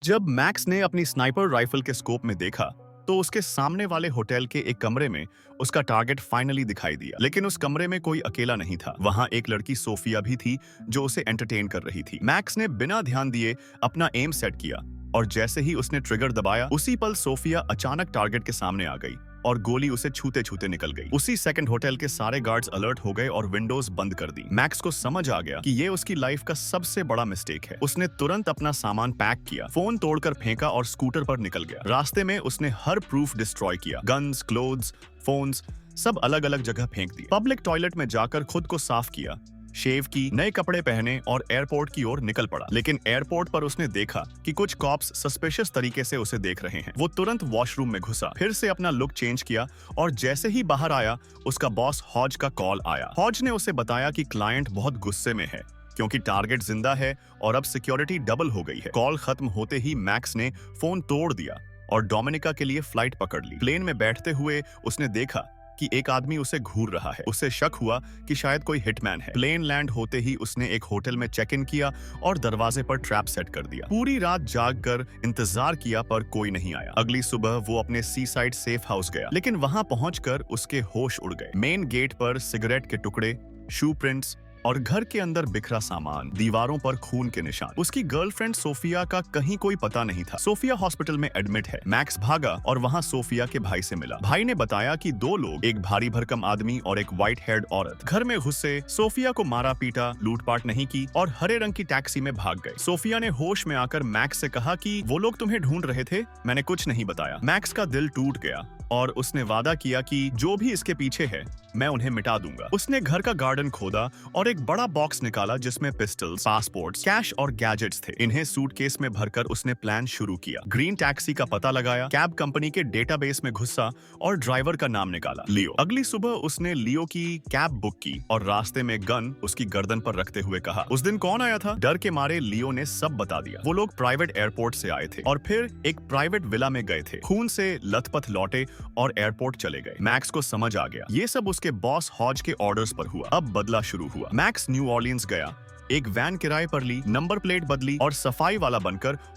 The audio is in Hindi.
जब मैक्स ने अपनी स्नाइपर राइफल के स्कोप में देखा तो उसके सामने वाले होटल के एक कमरे में उसका टारगेट फाइनली दिखाई दिया। लेकिन उस कमरे में कोई अकेला नहीं था। वहां एक लड़की सोफिया भी थी जो उसे एंटरटेन कर रही थी। मैक्स ने बिना ध्यान दिए अपना एम सेट किया और जैसे ही उसने ट्रिगर दबाया उसी पल सोफिया अचानक टारगेट के सामने आ गई और गोली उसे छूते छूते निकल गई। उसी सेकंड होटल के सारे गार्ड्स अलर्ट हो गए और विंडोज बंद कर दी। मैक्स को समझ आ गया कि ये उसकी लाइफ का सबसे बड़ा मिस्टेक है। उसने तुरंत अपना सामान पैक किया, फोन तोड़कर फेंका और स्कूटर पर निकल गया। रास्ते में उसने हर प्रूफ डिस्ट्रॉय किया, गन्स, क्लोथ्स, फोन्स सब अलग अलग जगह फेंक दिए। पब्लिक टॉयलेट में जाकर खुद को साफ किया, शेव की, नए कपड़े पहने और एयरपोर्ट की ओर निकल पड़ा। लेकिन एयरपोर्ट पर उसने देखा कि कुछ कॉप्स सस्पिशियस तरीके से उसे देख रहे हैं। वो तुरंत वॉशरूम में घुसा, फिर से अपना लुक चेंज किया और जैसे ही बाहर आया उसका बॉस हॉज का कॉल आया। हॉज ने उसे बताया कि क्लाइंट बहुत गुस्से में है क्योंकि टारगेट जिंदा है और अब सिक्योरिटी डबल हो गई है। कॉल खत्म होते ही मैक्स ने फोन तोड़ दिया और डोमिनिका के लिए फ्लाइट पकड़ ली। प्लेन में बैठते हुए उसने देखा कि एक आदमी उसे घूर रहा है। उसे शक हुआ कि शायद कोई हिटमैन है। प्लेन लैंड होते ही उसने एक होटल में चेक इन किया और दरवाजे पर ट्रैप सेट कर दिया। पूरी रात जाग कर इंतजार किया पर कोई नहीं आया। अगली सुबह वो अपने सी साइड सेफ हाउस गया, लेकिन वहां पहुंचकर उसके होश उड़ गए। मेन गेट पर सिगरेट के टुकड़े, शू प्रिंट्स और घर के अंदर बिखरा सामान, दीवारों पर खून के निशान। उसकी गर्लफ्रेंड सोफिया का कहीं कोई पता नहीं था। सोफिया हॉस्पिटल में एडमिट है। मैक्स भागा और वहां सोफिया के भाई से मिला। भाई ने बताया कि दो लोग, एक भारी भरकम आदमी और एक व्हाइट हेयर्ड औरत, घर में घुसे, सोफिया को मारा पीटा, लूटपाट नहीं की और हरे रंग की टैक्सी में भाग गए। सोफिया ने होश में आकर मैक्स से कहा कि वो लोग तुम्हें ढूंढ रहे थे, मैंने कुछ नहीं बताया। मैक्स का दिल टूट गया और उसने वादा किया कि जो भी इसके पीछे है मैं उन्हें मिटा दूंगा। उसने घर का गार्डन खोदा और एक बड़ा बॉक्स निकाला जिसमें पिस्टल्स, पासपोर्ट्स, कैश और गैजेट्स थे। इन्हें सूटकेस में भरकर उसने प्लान शुरू किया। ग्रीन टैक्सी का पता लगाया, कैब कंपनी के डेटाबेस में घुसा और ड्राइवर का नाम निकाला, लियो। अगली सुबह उसने लियो की कैब बुक की और रास्ते में गन उसकी गर्दन पर रखते हुए कहा, उस दिन कौन आया था? डर के मारे लियो ने सब बता दिया। वो लोग प्राइवेट एयरपोर्ट से आए थे और फिर एक प्राइवेट विला में गए थे। खून से लथपथ लौटे और एयरपोर्ट चले गए। मैक्स को समझ आ गया ये सब उसके बॉस हॉज के ऑर्डर्स पर हुआ। अब बदला शुरू हुआ। मैक्स न्यू ऑर्लियंस गया, एक वैन किराए पर ली, नंबर प्लेट बदली और सफाई वाला बनकर